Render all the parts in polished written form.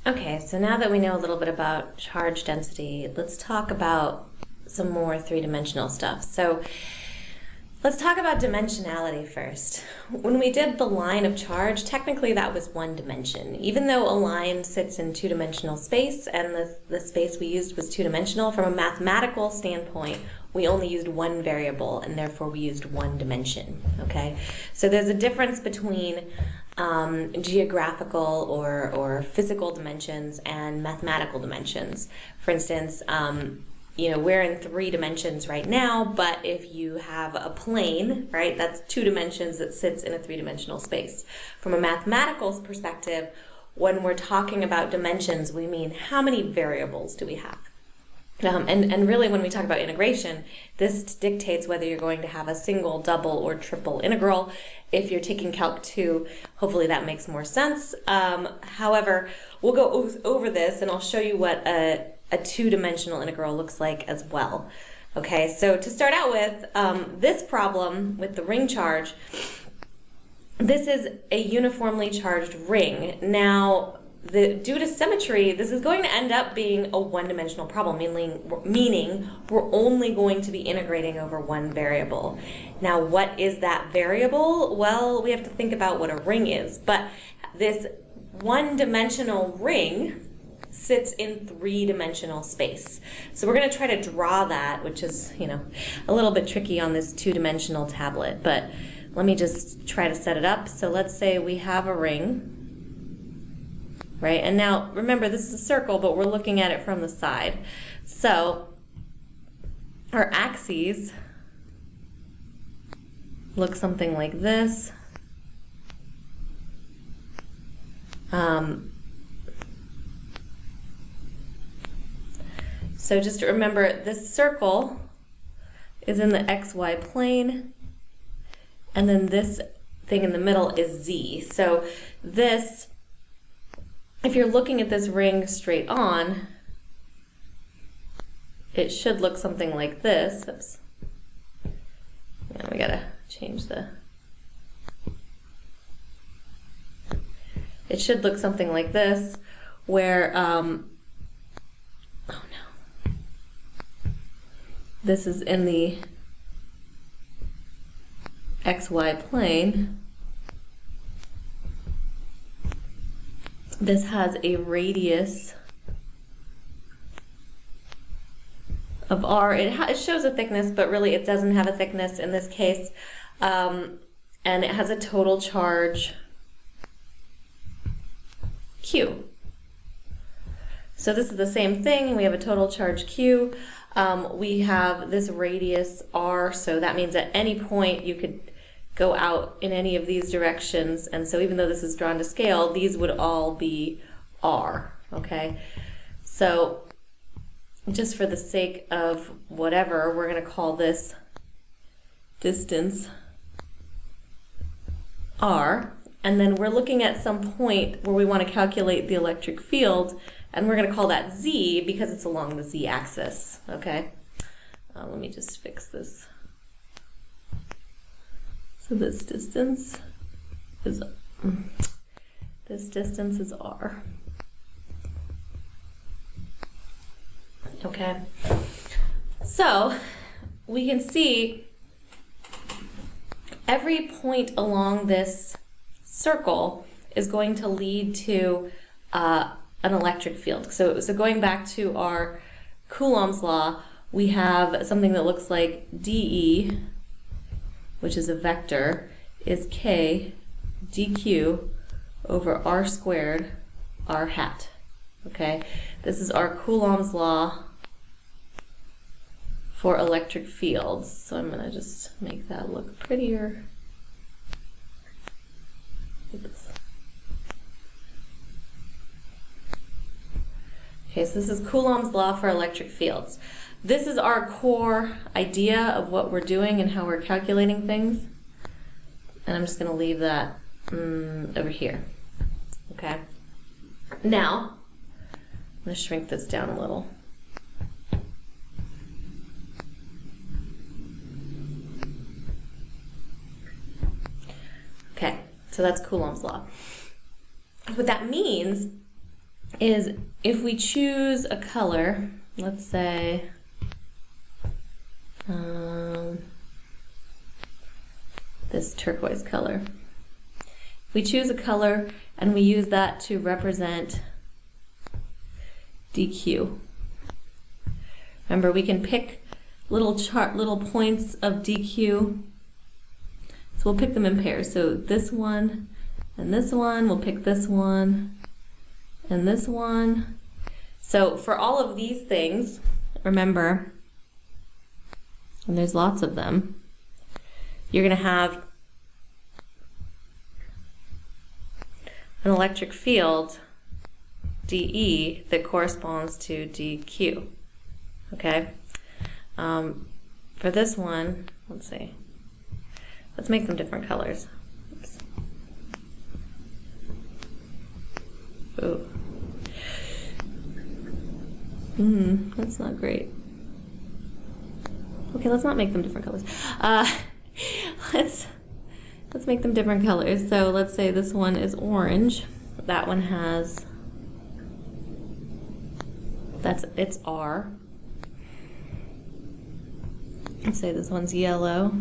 Okay, so now that we know a little bit about charge density, let's talk about some more three-dimensional stuff. So let's talk about dimensionality first. When we did the line of charge, technically that was one dimension. Even though a line sits in two-dimensional space and the space we used was two-dimensional, from a mathematical standpoint, we only used one variable and therefore we used one dimension, okay? So there's a difference between geographical or physical dimensions and mathematical dimensions. For instance, we're in 3 dimensions right now, but if you have a plane, right, that's 2 dimensions that sits in a 3-dimensional space. From a mathematical perspective, when we're talking about dimensions, we mean how many variables do we have? And really when we talk about integration, this dictates whether you're going to have a single, double, or triple integral. If you're taking Calc 2, hopefully that makes more sense. However, we'll go over this and I'll show you what a 2-dimensional integral looks like as well. Okay, so to start out with, this problem with the ring charge, this is a uniformly charged ring. Now, due to symmetry, this is going to end up being a one-dimensional problem, meaning we're only going to be integrating over one variable. Now, what is that variable? Well, we have to think about what a ring is, but this one-dimensional ring sits in 3-dimensional space. So we're going to try to draw that, which is, a little bit tricky on this 2-dimensional tablet, but let me just try to set it up. So let's say we have a ring, right? And now, remember, this is a circle, but we're looking at it from the side. So our axes look something like this. So just to remember, this circle is in the XY plane, and then this thing in the middle is Z. So this, if you're looking at this ring straight on, it should look something like this. Oops. Yeah, we gotta change the... It should look something like this, where, this is in the XY plane. This has a radius of r. It shows a thickness, but really it doesn't have a thickness in this case. And it has a total charge Q. So this is the same thing. We have a total charge Q. We have this radius r, so that means at any point you could go out in any of these directions, and so even though this is drawn to scale, these would all be r, okay? So just for the sake of whatever, we're going to call this distance r, and then we're looking at some point where we want to calculate the electric field, and we're going to call that z because it's along the z-axis, okay? Let me just fix this. So this distance is r. Okay. So we can see every point along this circle is going to lead to an electric field. So going back to our Coulomb's law, we have something that looks like dE, which is a vector, is k dq over r squared r hat. Okay, this is our Coulomb's law for electric fields. So I'm going to just make that look prettier. Oops. Okay, so this is Coulomb's law for electric fields. This is our core idea of what we're doing and how we're calculating things. And I'm just going to leave that over here. Okay. Now, I'm going to shrink this down a little. Okay, so that's Coulomb's law. What that means is if we choose a color, let's say, this turquoise color. If we choose a color and we use that to represent DQ. Remember, we can pick little points of DQ. So we'll pick them in pairs. So this one and this one, we'll pick this one and this one. So for all of these things, remember, and there's lots of them, you're going to have an electric field, DE, that corresponds to DQ. Okay? For this one, let's see. Let's make them different colors. Oops. Ooh. That's not great. Okay, let's not make them different colors. Let's make them different colors. So let's say this one is orange. That one has, it's R. Let's say this one's yellow.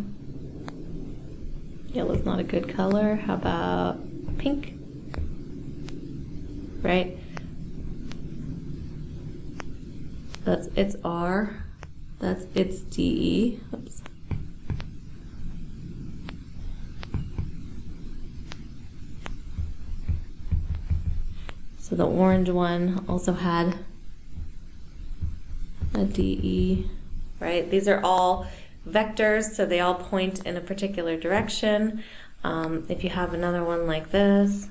Yellow's not a good color. How about pink? Right? It's R. It's DE. Oops. So the orange one also had a DE, right? These are all vectors, so they all point in a particular direction. If you have another one like this,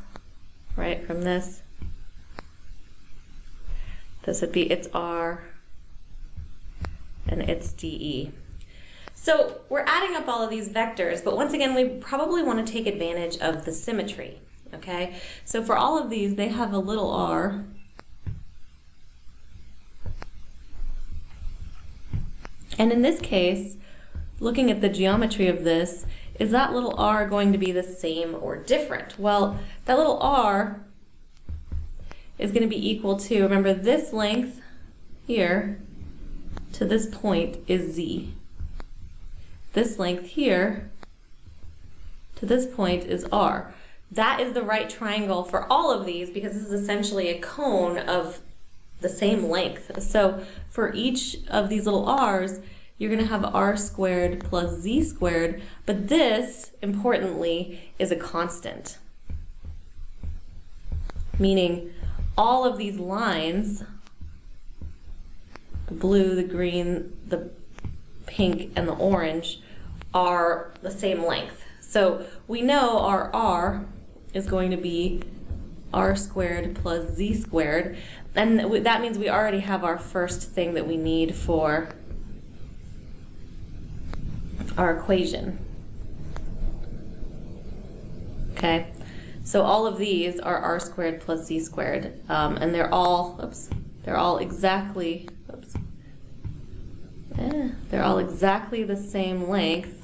right, from this would be its R and its DE. So we're adding up all of these vectors, but once again, we probably want to take advantage of the symmetry, okay? So for all of these, they have a little r. And in this case, looking at the geometry of this, is that little r going to be the same or different? Well, that little r is going to be equal to, remember, this length here to this point is z. This length here to this point is r. That is the right triangle for all of these because this is essentially a cone of the same length. So for each of these little r's, you're going to have r squared plus z squared, but this, importantly, is a constant. Meaning all of these lines, the blue, the green, the pink, and the orange, are the same length. So we know our r is going to be r squared plus z squared, and that means we already have our first thing that we need for our equation. Okay, so all of these are r squared plus z squared, and they're all exactly, they're all exactly the same length.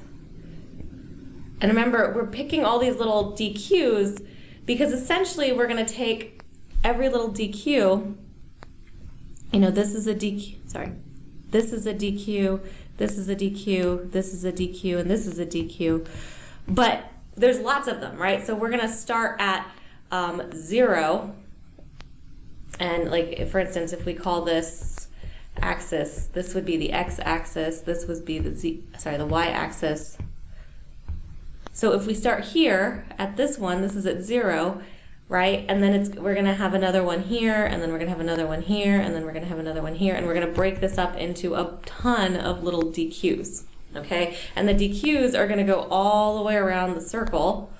And remember, we're picking all these little DQs because essentially we're going to take every little DQ, this is a DQ, this is a DQ, this is a DQ, this is a DQ, and this is a DQ. But there's lots of them, right? So we're going to start at 0. And like, for instance, if we call this axis, this would be the x-axis, this would be the y-axis. So if we start here at this one, this is at 0, right? And then we're going to have another one here, and then we're going to have another one here, and then we're going to have another one here, and we're going to break this up into a ton of little DQs, okay? And the DQs are going to go all the way around the circle.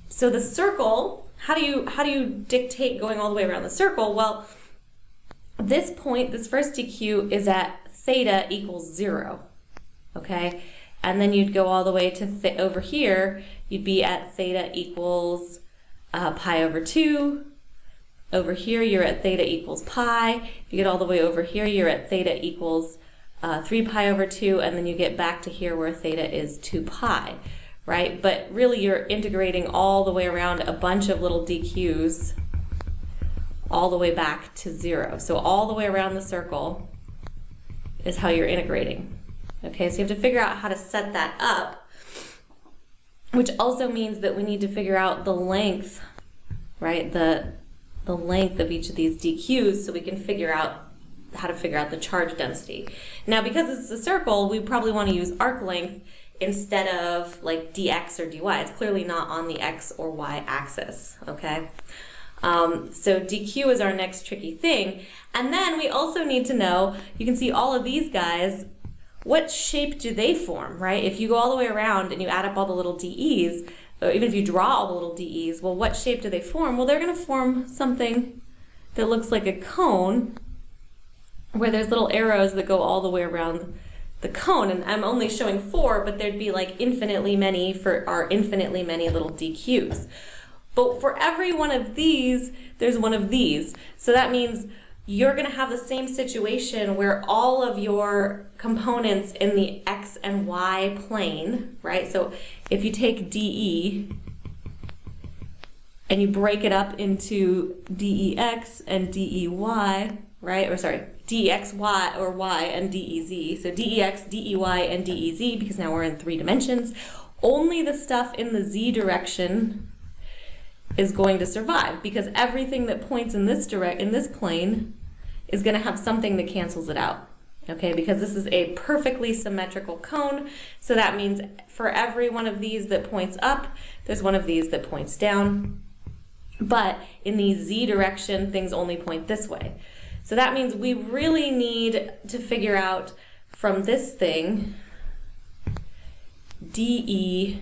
So the circle, how do you dictate going all the way around the circle? Well, this point, this first DQ is at theta equals 0, okay? And then you'd go all the way to over here, you'd be at theta equals pi over 2. Over here, you're at theta equals pi. If you get all the way over here, you're at theta equals 3 pi over 2, and then you get back to here where theta is 2 pi, right? But really, you're integrating all the way around a bunch of little DQs all the way back to 0. So all the way around the circle is how you're integrating. Okay, so you have to figure out how to set that up, which also means that we need to figure out the length, right? The length of each of these DQs so we can figure out how to figure out the charge density. Now, because it's a circle, we probably want to use arc length instead of like dx or dy. It's clearly not on the x or y axis, okay? So dq is our next tricky thing. And then we also need to know, you can see all of these guys, what shape do they form, right? If you go all the way around and you add up all the little DEs, or even if you draw all the little DEs, well, what shape do they form? Well, they're going to form something that looks like a cone, where there's little arrows that go all the way around the cone. And I'm only showing 4, but there'd be like infinitely many for our infinitely many little DQs. But for every one of these, there's one of these. So that means you're going to have the same situation where all of your components in the x and y plane, right? So if you take DE and you break it up into DEX and DEY, right? Or sorry, DEXY or Y and DEZ. So DEX, DEY, and DEZ, because now we're in 3 dimensions. Only the stuff in the Z direction is going to survive, because everything that points in this plane is going to have something that cancels it out. Okay, because this is a perfectly symmetrical cone, so that means for every one of these that points up, there's one of these that points down. But in the Z direction, things only point this way. So that means we really need to figure out from this thing, DE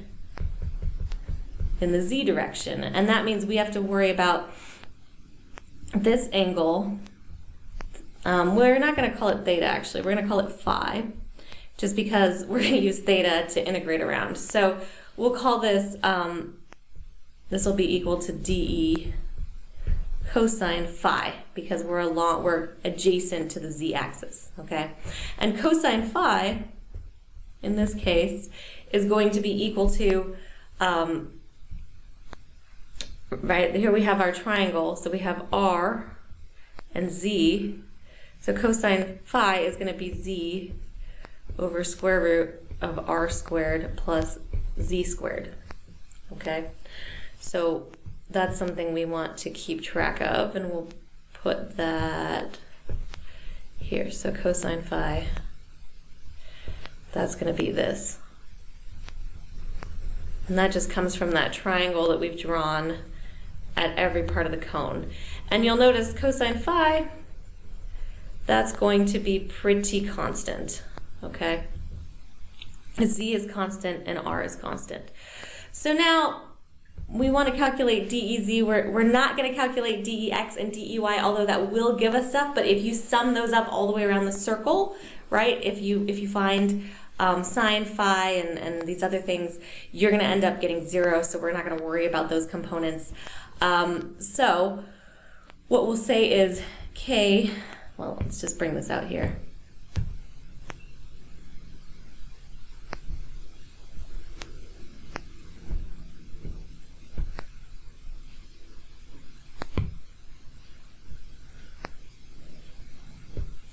in the Z direction. And that means we have to worry about this angle. We're not going to call it theta, actually. We're going to call it phi, just because we're going to use theta to integrate around. So we'll call this, this will be equal to DE cosine phi, because we're adjacent to the z-axis, okay? And cosine phi, in this case, is going to be equal to, right, here we have our triangle, so we have r and z, so cosine phi is going to be z over square root of r squared plus z squared, okay? So that's something we want to keep track of, and we'll put that here. So cosine phi, that's going to be this. And that just comes from that triangle that we've drawn at every part of the cone. And you'll notice cosine phi, that's going to be pretty constant, okay? Z is constant and R is constant. So now, we want to calculate DEZ. We're not going to calculate DEX and DEY, although that will give us stuff. But if you sum those up all the way around the circle, right? If you find sine phi and these other things, you're going to end up getting 0. So we're not going to worry about those components. So what we'll say is K. Well, let's just bring this out here.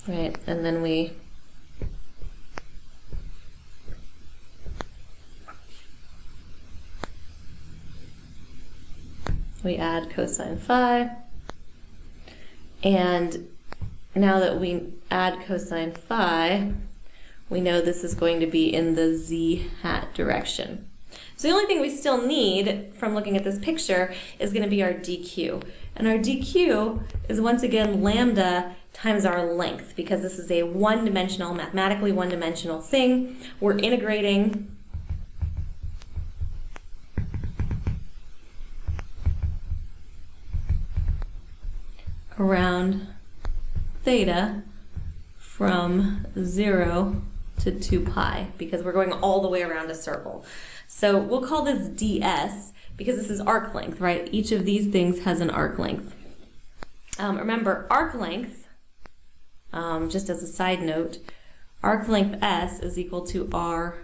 Right, and then we add cosine phi, and now that we add cosine phi, we know this is going to be in the z hat direction. So the only thing we still need from looking at this picture is going to be our dq. And our dq is once again lambda times our length, because this is a one-dimensional, mathematically one-dimensional thing. We're integrating around theta from 0 to 2 pi, because we're going all the way around a circle. So we'll call this ds, because this is arc length, right? Each of these things has an arc length. Remember, arc length, just as a side note, arc length s is equal to r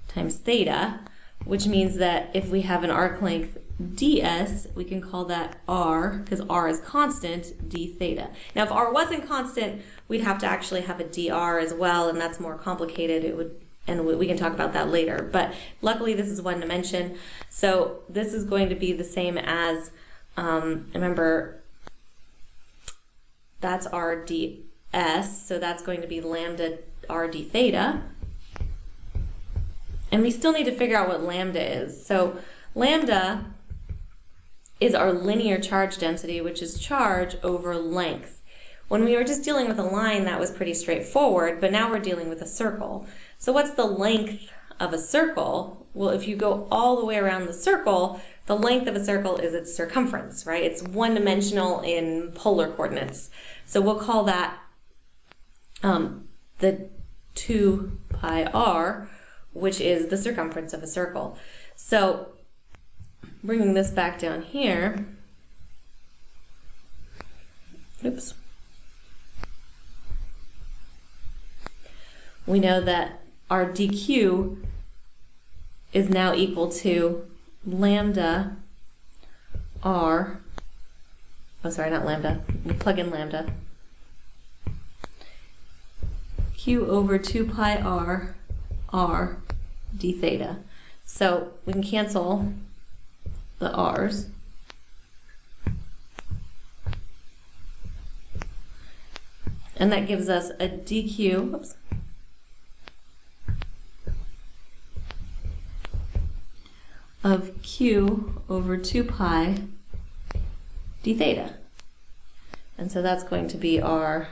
times theta, which means that if we have an arc length ds, we can call that r, because r is constant, d theta. Now, if r wasn't constant, we'd have to actually have a dr as well, and that's more complicated. It would, and we can talk about that later. But luckily, this is one dimension, so this is going to be the same as, remember, that's r ds, so that's going to be lambda r d theta. And we still need to figure out what lambda is. So lambda is our linear charge density, which is charge over length. When we were just dealing with a line, that was pretty straightforward, but now we're dealing with a circle. So what's the length of a circle? Well, if you go all the way around the circle, the length of a circle is its circumference, right? It's one-dimensional in polar coordinates. So we'll call that the 2 pi r, which is the circumference of a circle. So bringing this back down here, oops, we know that our dq is now equal to lambda r, oh sorry, not lambda, we'll plug in lambda, q over 2 pi r, r d theta. So we can cancel the r's. And that gives us a dq, oops, of q over 2 pi d theta. And so that's going to be our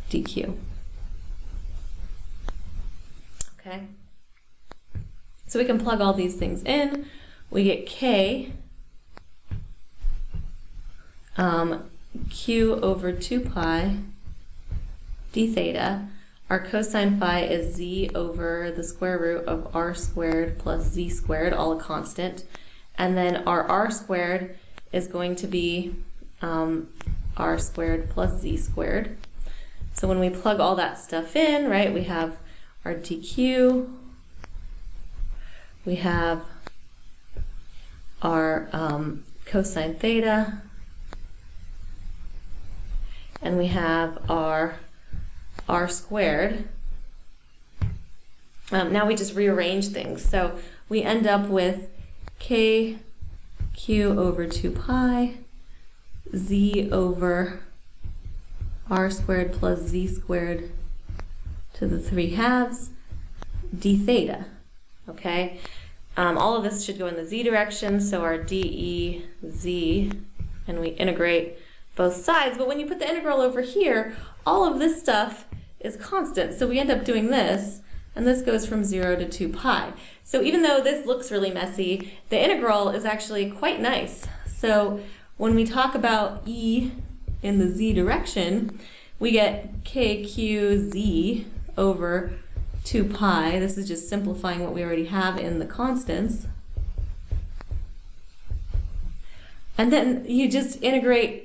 dq. Okay? So we can plug all these things in. We get k q over 2 pi d theta. Our cosine phi is z over the square root of r squared plus z squared, all a constant. And then our r squared is going to be r squared plus z squared. So when we plug all that stuff in, right, we have our dq, we have our cosine theta, and we have our r squared. Now we just rearrange things. So we end up with k q over 2 pi, z over r squared plus z squared to the 3/2 d theta. Okay? All of this should go in the z direction, so our d z, and we integrate both sides. But when you put the integral over here, all of this stuff is constant. So we end up doing this, and this goes from 0 to 2 pi. So even though this looks really messy, the integral is actually quite nice. So when we talk about e in the z direction, we get kqz over 2 pi. This is just simplifying what we already have in the constants. And then you just integrate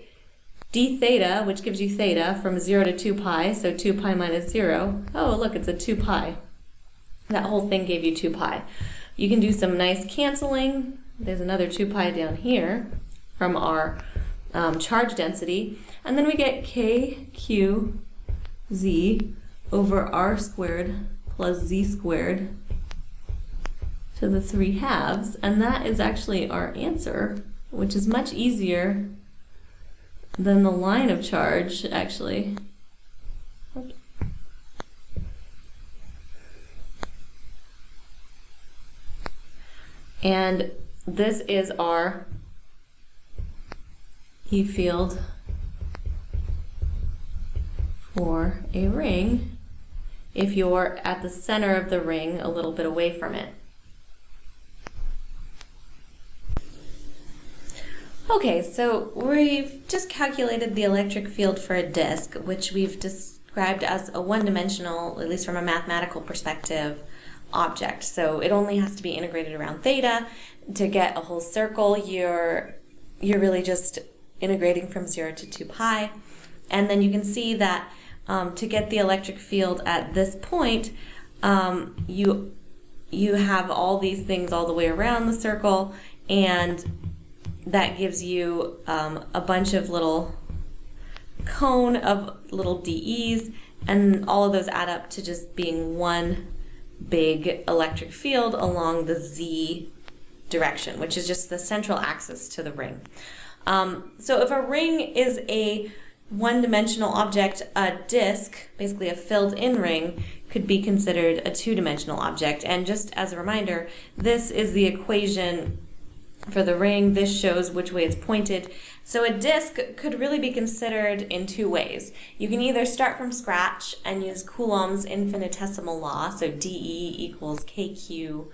d theta, which gives you theta, from 0 to 2 pi, so 2 pi minus 0. Oh, look, it's a 2 pi. That whole thing gave you 2 pi. You can do some nice canceling. There's another 2 pi down here from our charge density. And then we get kqz over r squared plus z squared to the 3/2. And that is actually our answer, which is much easier than the line of charge, actually. Oops. And this is our E field for a ring if you're at the center of the ring a little bit away from it. Okay, so we've just calculated the electric field for a disk, which we've described as a one-dimensional, at least from a mathematical perspective, object. So it only has to be integrated around theta. To get a whole circle, you're really just integrating from 0 to 2 pi. And then you can see that to get the electric field at this point, you you have all these things all the way around the circle, and that gives you a bunch of little cone of little DEs, and all of those add up to just being one big electric field along the Z direction, which is just the central axis to the ring. So if a ring is a one-dimensional object, a disk, basically a filled-in ring, could be considered a two-dimensional object. And just as a reminder, this is the equation for the ring. This shows which way it's pointed. So a disk could really be considered in two ways. You can either start from scratch and use Coulomb's infinitesimal law, so dE equals kq,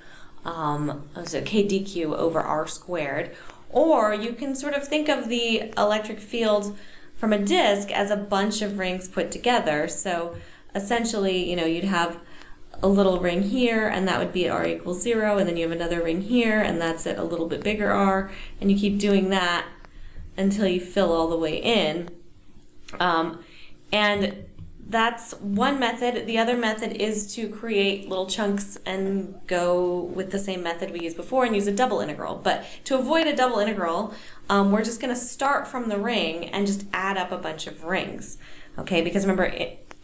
so kdq over r squared, or you can sort of think of the electric field from a disk as a bunch of rings put together. So essentially, you'd have a little ring here, and that would be r equals 0, and then you have another ring here, and that's at a little bit bigger r, and you keep doing that until you fill all the way in. And that's one method. The other method is to create little chunks and go with the same method we used before and use a double integral. But to avoid a double integral, we're just going to start from the ring and just add up a bunch of rings. Okay, because remember,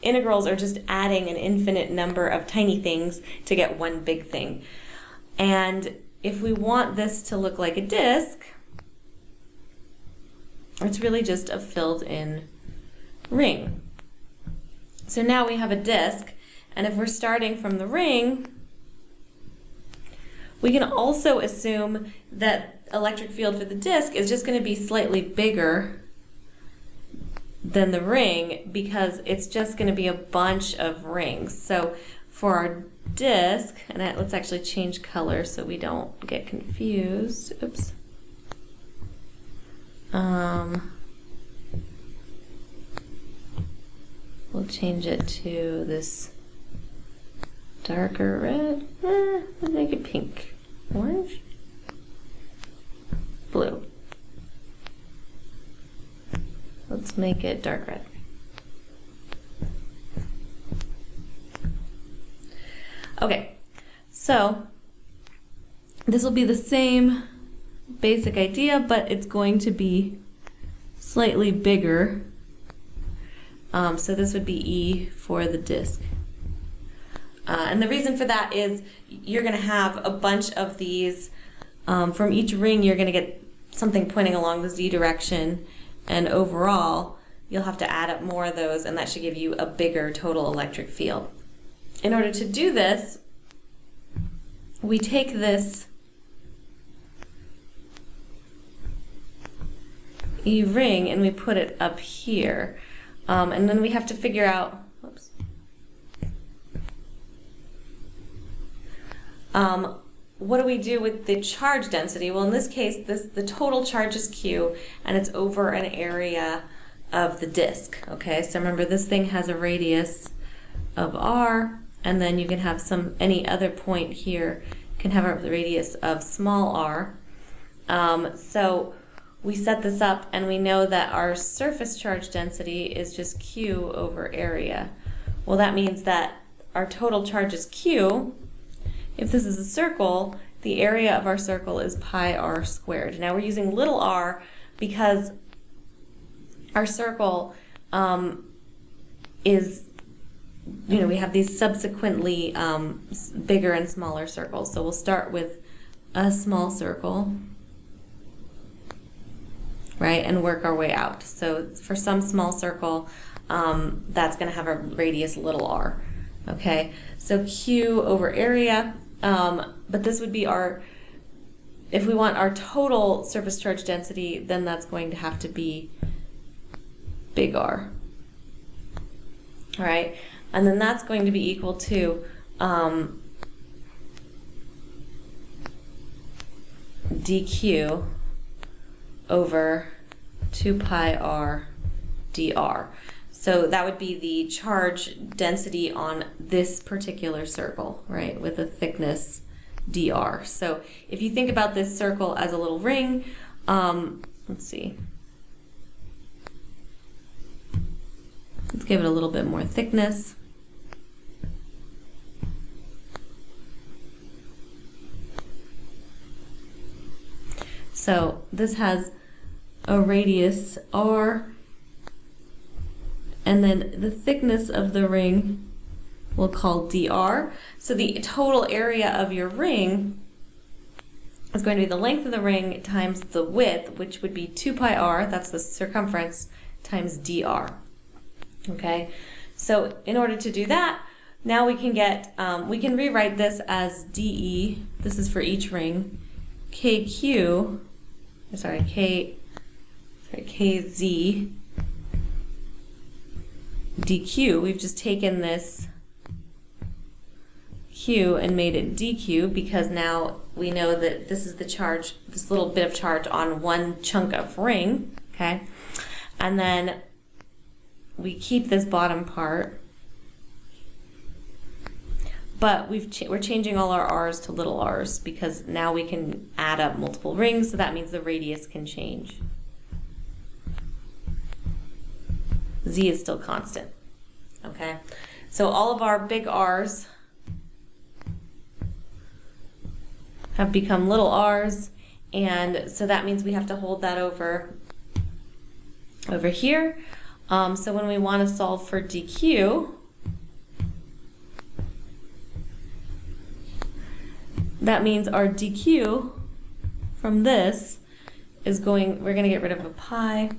integrals are just adding an infinite number of tiny things to get one big thing. And if we want this to look like a disk, it's really just a filled-in ring. So now we have a disk, and if we're starting from the ring, we can also assume that electric field for the disk is just going to be slightly bigger than the ring because it's just going to be a bunch of rings. So for our disk, and let's actually change color so we don't get confused. Oops. We'll change it to this darker red. Let's make it pink. Orange? Blue. Let's make it dark red. Okay, so this will be the same basic idea, but it's going to be slightly bigger. So this would be E for the disk. And the reason for that is you're going to have a bunch of these. From each ring, you're going to get something pointing along the Z direction, and overall, you'll have to add up more of those, and that should give you a bigger total electric field. In order to do this, we take this E ring and we put it up here. And then we have to figure out, whoops, what do we do with the charge density? Well, in this case, the total charge is Q, and it's over an area of the disk. Okay, so remember, this thing has a radius of r, and then you can have any other point here can have a radius of small r. So we set this up, and we know that our surface charge density is just Q over area. Well, that means that our total charge is Q. If this is a circle, the area of our circle is pi r squared. Now we're using little r because our circle is, we have these subsequently bigger and smaller circles. So we'll start with a small circle, right, and work our way out. So for some small circle, that's going to have a radius little r. Okay, so Q over area, but this would be if we want our total surface charge density, then that's going to have to be big R. All right, and then that's going to be equal to dq over 2 pi r dr. So that would be the charge density on this particular circle, right, with a thickness dr. So if you think about this circle as a little ring, let's see. Let's give it a little bit more thickness. So this has a radius r, and then the thickness of the ring we'll call dr. So the total area of your ring is going to be the length of the ring times the width, which would be 2 pi r, that's the circumference, times dr. Okay, so in order to do that, now we can get, we can rewrite this as dE, this is for each ring, kz dq. We've just taken this q and made it dq because now we know that this is the charge, this little bit of charge on one chunk of ring, okay? And then we keep this bottom part, but we're changing all our r's to little r's because now we can add up multiple rings, so that means the radius can change. Z is still constant, okay? So all of our big r's have become little r's, and so that means we have to hold that over here. So when we want to solve for dq, that means our dq from this is going, we're going to get rid of a pi.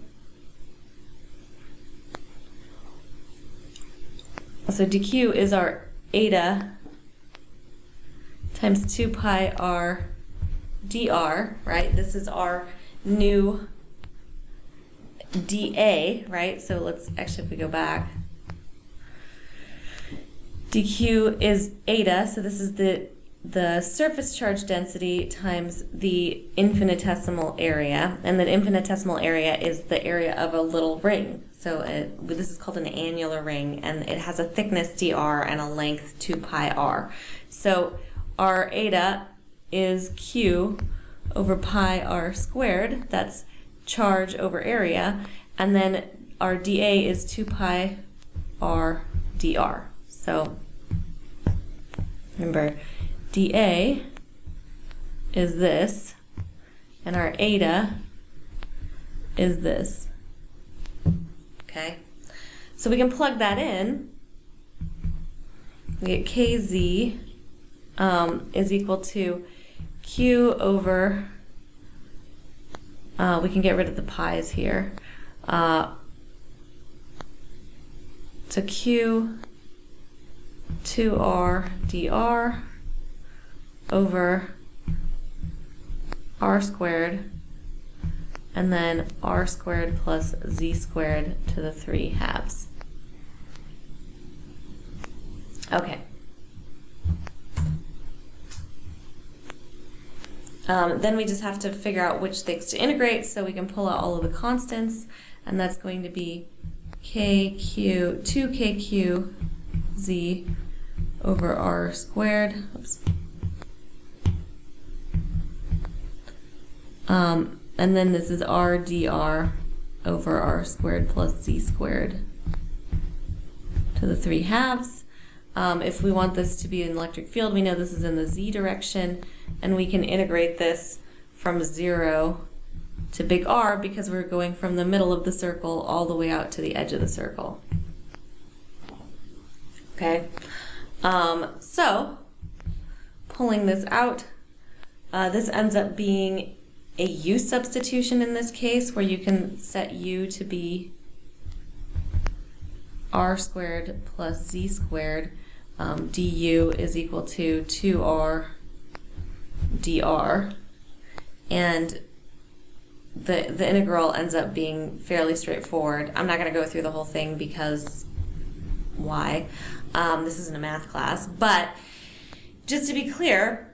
So dq is our eta times 2 pi r dr, right? This is our new dA, right? So let's, actually if we go back, dq is eta, so this is the surface charge density times the infinitesimal area, and the infinitesimal area is the area of a little ring. So this is called an annular ring, and it has a thickness dr and a length 2 pi r. So our eta is q over pi r squared, that's charge over area, and then our dA is 2 pi r dr. So remember, dA is this, and our eta is this. Okay, so we can plug that in. We get kz is equal to q over, we can get rid of the pi's here. So q 2r dr over r squared, and then r squared plus z squared to the 3 halves. Okay. Then we just have to figure out which things to integrate, so we can pull out all of the constants, and that's going to be kq, 2kq z over r squared. Oops. And then this is r dr over r squared plus z squared to the 3 halves. If we want this to be an electric field, we know this is in the z direction, and we can integrate this from 0 to big R because we're going from the middle of the circle all the way out to the edge of the circle. Okay, so pulling this out, this ends up being a u substitution in this case, where you can set u to be r squared plus z squared. Du is equal to 2r dr, and the integral ends up being fairly straightforward. I'm not going to go through the whole thing because why? This isn't a math class, but just to be clear,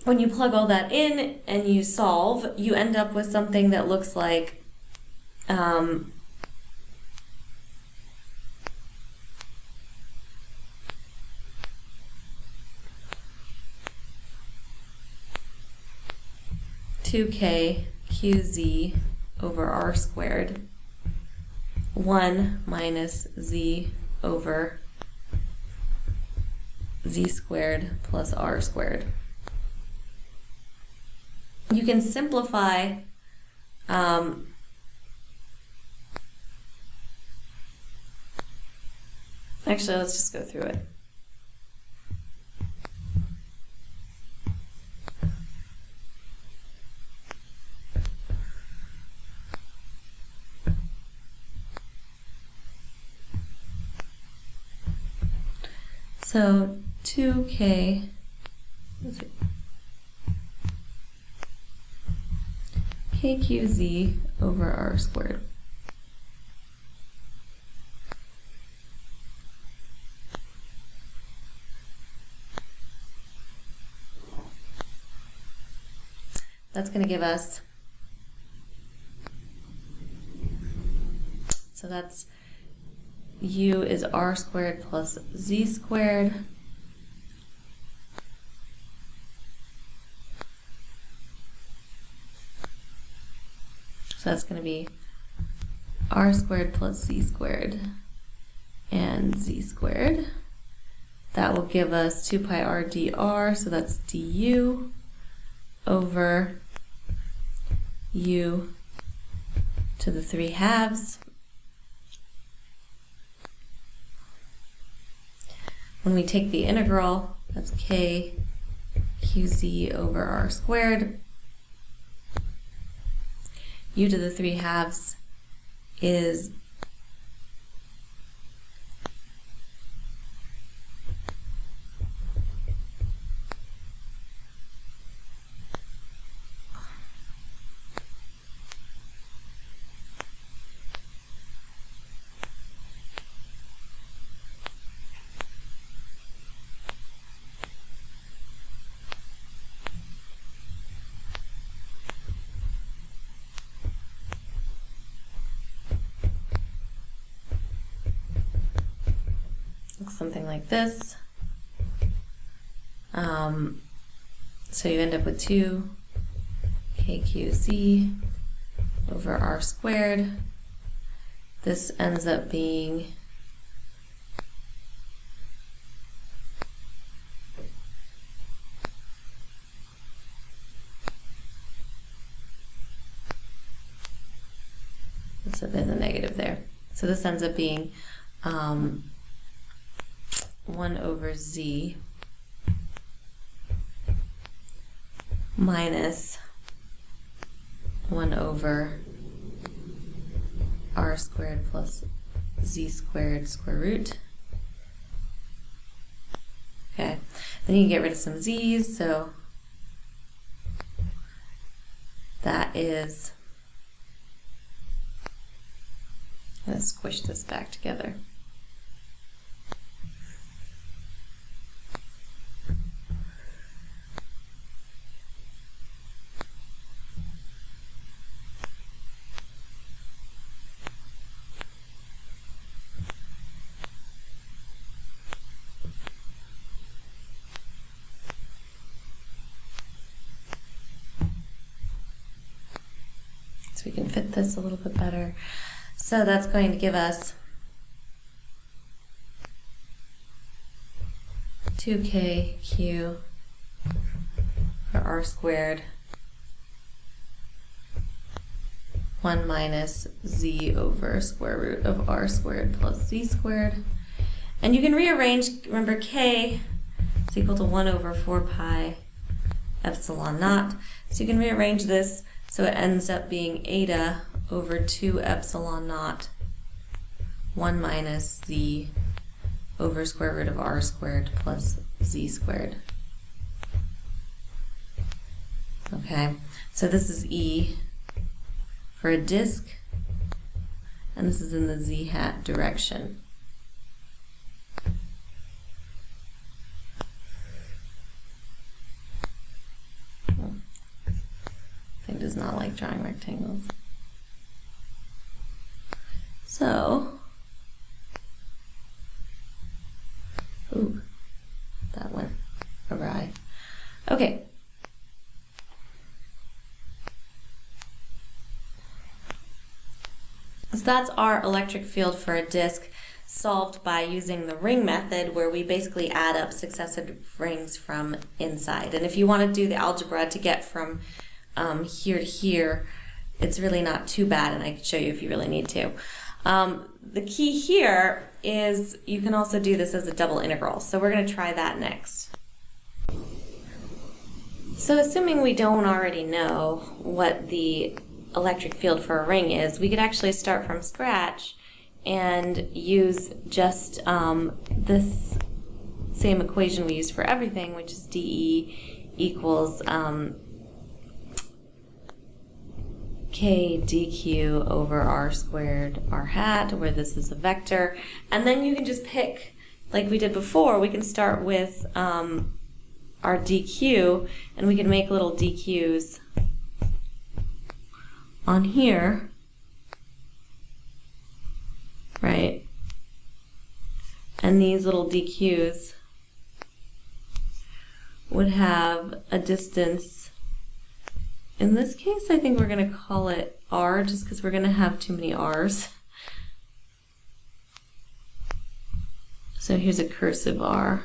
when you plug all that in and you solve, you end up with something that looks like 2k qz over r squared, 1 minus z over z squared plus r squared. you can simplify actually, let's just go through it. So 2k, let's see, kqz over r squared. That's going to give us, so that's u is r squared plus z squared. So that's going to be r squared plus z squared and z squared. That will give us 2 pi r dr, so that's du over u to the 3/2. When we take the integral, that's k qz over r squared. U to the 3/2 is something like this. So you end up with 2 kqz over r squared. This ends up being there's a negative there. So this ends up being 1 over z minus 1 over r squared plus z squared square root. Okay, then you can get rid of some z's, so that is, let's squish this back together. So we can fit this a little bit better. So that's going to give us 2kq for r squared 1 minus z over square root of r squared plus z squared. And you can rearrange, remember k is equal to 1 over 4 pi epsilon naught. So you can rearrange this so it ends up being eta over 2 epsilon naught 1 minus z over square root of r squared plus z squared. Okay, so this is E for a disk, and this is in the z hat direction. Thing does not like drawing rectangles. So, ooh, that went awry. Okay. So that's our electric field for a disk solved by using the ring method, where we basically add up successive rings from inside. And if you want to do the algebra to get from here to here, it's really not too bad, and I can show you if you really need to. The key here is you can also do this as a double integral, so we're going to try that next. So assuming we don't already know what the electric field for a ring is, we could actually start from scratch and use just this same equation we use for everything, which is dE equals k dq over r squared r hat, where this is a vector. And then you can just pick, like we did before, we can start with our dq, and we can make little dq's on here, right? And these little dq's would have a distance. In this case, I think we're going to call it r, just because we're going to have too many r's. So here's a cursive r.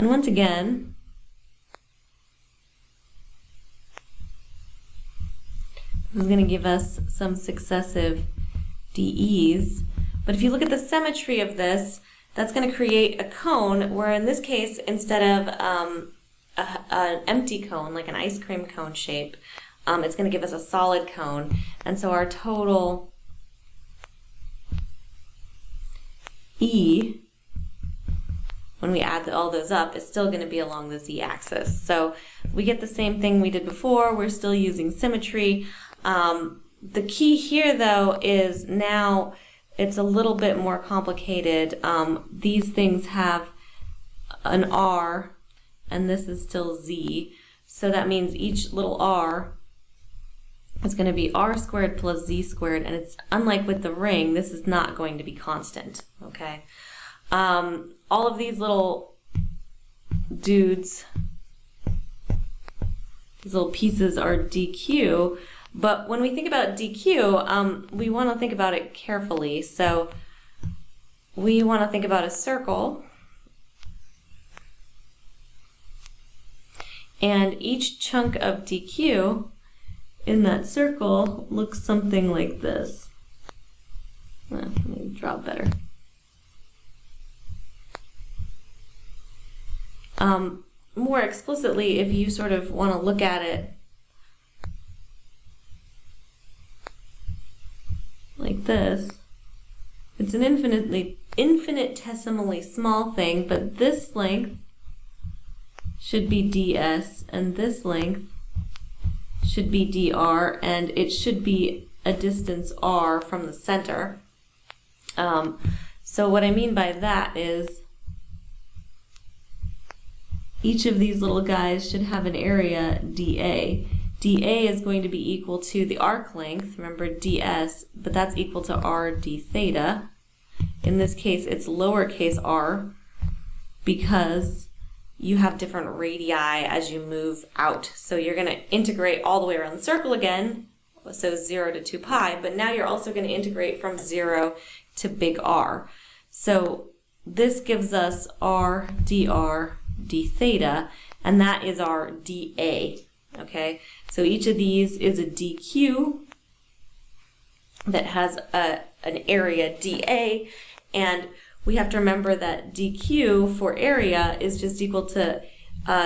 And once again, this is going to give us some successive dE's. But if you look at the symmetry of this, that's going to create a cone, where in this case, instead of an empty cone, like an ice cream cone shape, it's going to give us a solid cone. And so our total E, when we add all those up, is still going to be along the z-axis. So we get the same thing we did before. We're still using symmetry. The key here, though, is now it's a little bit more complicated. These things have an r, and this is still z. So that means each little r is going to be r squared plus z squared, and it's unlike with the ring, this is not going to be constant, okay? All of these little dudes, these little pieces are dq, but when we think about dq, we want to think about it carefully. So we want to think about a circle, and each chunk of dq in that circle looks something like this. Let me draw better. More explicitly, if you sort of want to look at it like this, it's an infinitesimally small thing, but this length should be ds, and this length should be dr, and it should be a distance r from the center. So what I mean by that is each of these little guys should have an area dA. dA is going to be equal to the arc length, remember ds, but that's equal to r d theta. In this case, it's lowercase r because you have different radii as you move out. So you're going to integrate all the way around the circle again, so 0 to 2 pi, but now you're also going to integrate from 0 to big R. So this gives us r dr d theta, and that is our dA, okay? So each of these is a dq that has an area dA, and we have to remember that dq for area is just equal to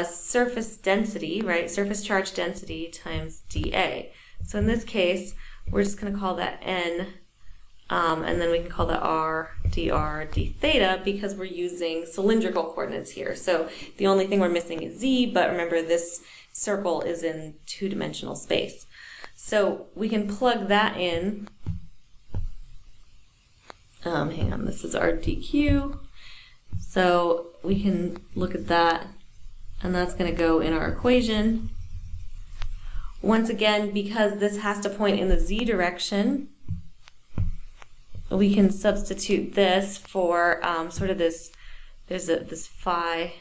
surface density, right? Surface charge density times dA. So in this case, we're just going to call that n, and then we can call that r dr d theta because we're using cylindrical coordinates here. So the only thing we're missing is z, but remember this circle is in two-dimensional space. So we can plug that in. Hang on, this is our dq. So we can look at that, and that's going to go in our equation. Once again, because this has to point in the z direction, we can substitute this for sort of this, there's this phi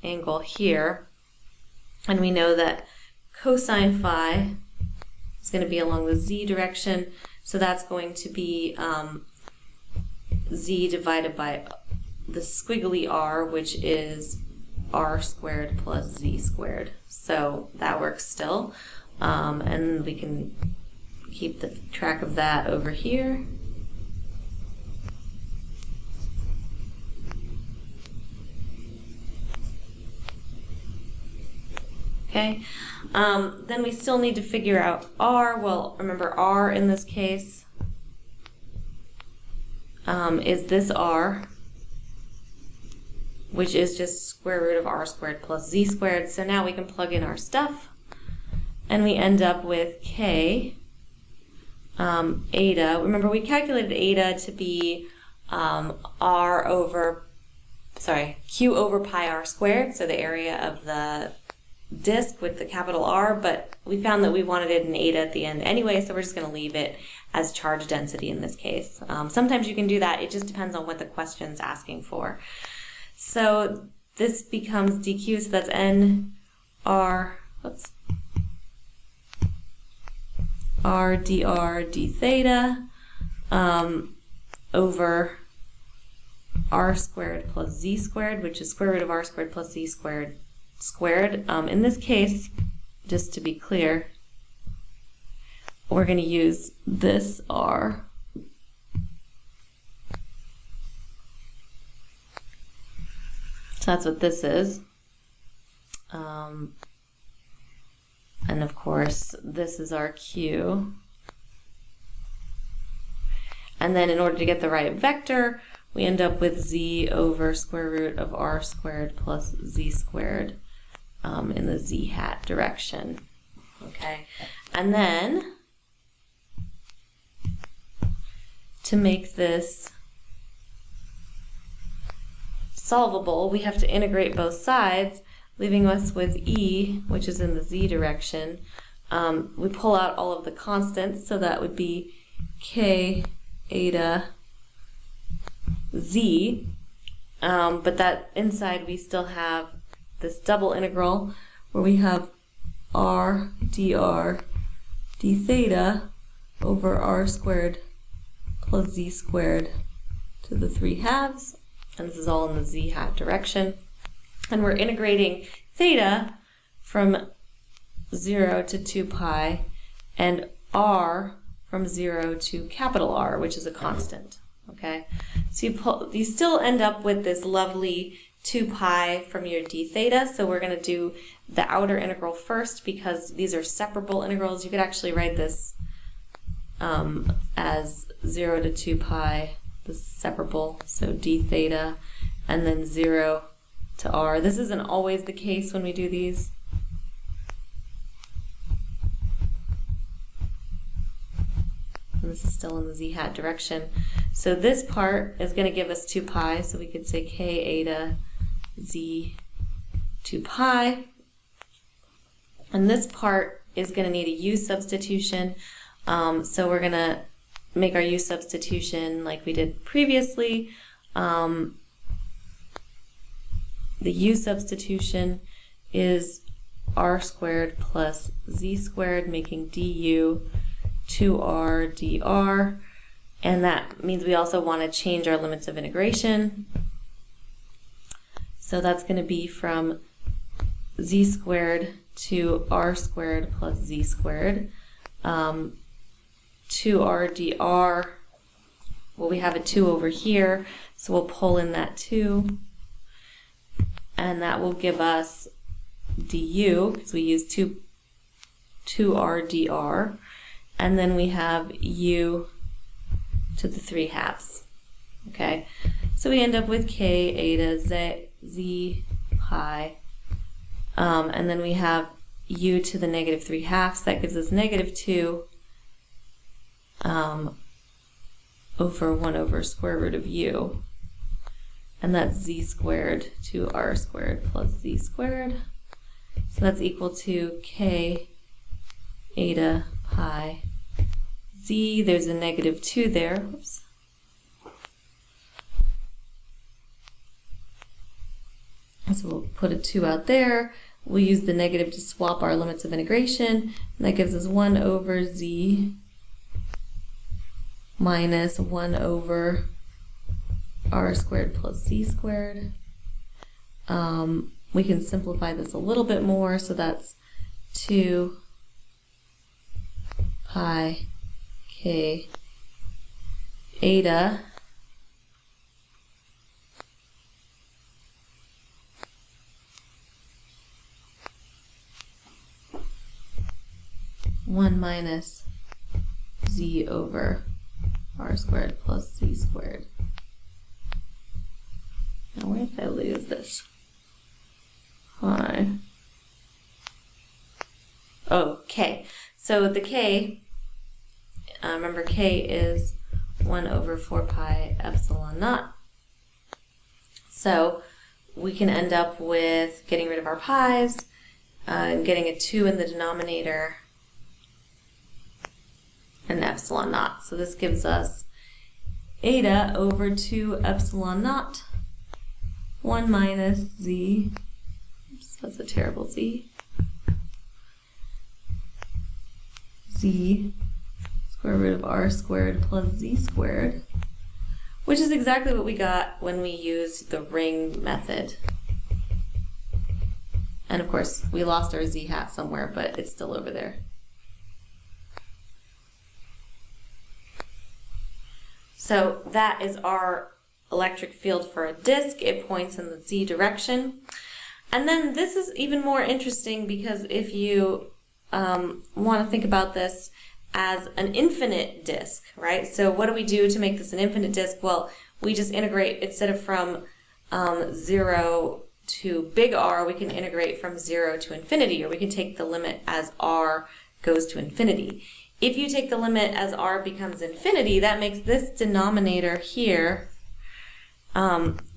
angle here, and we know that cosine phi is going to be along the z direction, so that's going to be z divided by the squiggly r, which is r squared plus z squared. So that works still. And we can keep the track of that over here. Okay, then we still need to figure out r. Well, remember r in this case is this r, which is just square root of r squared plus z squared. So now we can plug in our stuff, and we end up with k eta. Remember, we calculated eta to be q over pi r squared, so the area of the disk with the capital R, but we found that we wanted it in eta at the end anyway, so we're just going to leave it as charge density in this case. Sometimes you can do that, it just depends on what the question's asking for. So this becomes dq, so that's n r, r dr d theta over r squared plus z squared, which is square root of r squared plus z squared squared. In this case, just to be clear, we're going to use this r. So that's what this is. And of course, this is our q. And then in order to get the right vector, we end up with z over square root of r squared plus z squared in the z hat direction. Okay, and then to make this solvable, we have to integrate both sides, leaving us with e, which is in the z direction. We pull out all of the constants, so that would be k eta z, but that inside we still have this double integral where we have r dr d theta over r squared plus z squared to the 3/2, and this is all in the z hat direction. And we're integrating theta from 0 to 2 pi and r from 0 to capital R, which is a constant. Okay, so you still end up with this lovely 2 pi from your d theta, so we're going to do the outer integral first because these are separable integrals. You could actually write this as 0 to 2 pi, the separable, so d theta, and then 0 to r. This isn't always the case when we do these. And this is still in the z hat direction. So this part is going to give us 2 pi, so we could say k eta z 2 pi. And this part is going to need a u substitution. So we're going to make our u substitution like we did previously. The u substitution is r squared plus z squared, making du 2r dr, and that means we also want to change our limits of integration. So that's going to be from z squared to r squared plus z squared. 2r dr, well, we have a 2 over here, so we'll pull in that 2, and that will give us du, because we use 2r dr, and then we have u to the 3/2. Okay, so we end up with k eta z pi, and then we have u to the negative 3/2. That gives us negative 2 over 1 over square root of u, and that's z squared to r squared plus z squared. So that's equal to k eta pi z. There's a negative 2 there. Oops. So we'll put a 2 out there. We'll use the negative to swap our limits of integration, and that gives us 1 over z minus 1 over r squared plus z squared. We can simplify this a little bit more, so that's 2 pi k eta one minus z over r squared plus z squared. Now where did I lose this? Pi. Oh, k. So the k, remember k is 1 over 4 pi epsilon naught. So we can end up with getting rid of our pi's and getting a 2 in the denominator and epsilon naught. So this gives us eta over 2 epsilon naught, 1 minus z, oops, that's a terrible z, z square root of r squared plus z squared, which is exactly what we got when we used the ring method. And of course, we lost our z hat somewhere, but it's still over there. So that is our electric field for a disk. It points in the z direction. And then this is even more interesting because if you want to think about this as an infinite disk, right? So what do we do to make this an infinite disk? Well, we just integrate, instead of from 0 to big R, we can integrate from 0 to infinity, or we can take the limit as R goes to infinity. If you take the limit as R becomes infinity, that makes this denominator here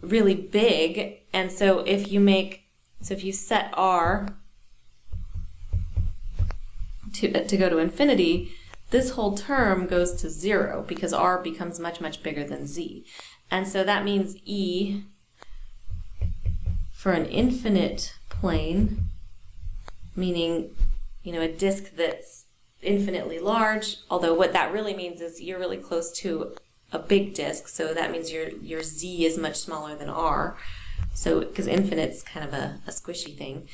really big. And so if you set R to go to infinity, this whole term goes to 0 because R becomes much, much bigger than Z. And so that means E for an infinite plane, meaning, a disk that's infinitely large, although what that really means is you're really close to a big disk, so that means your Z is much smaller than R. So, because infinite's kind of a squishy thing.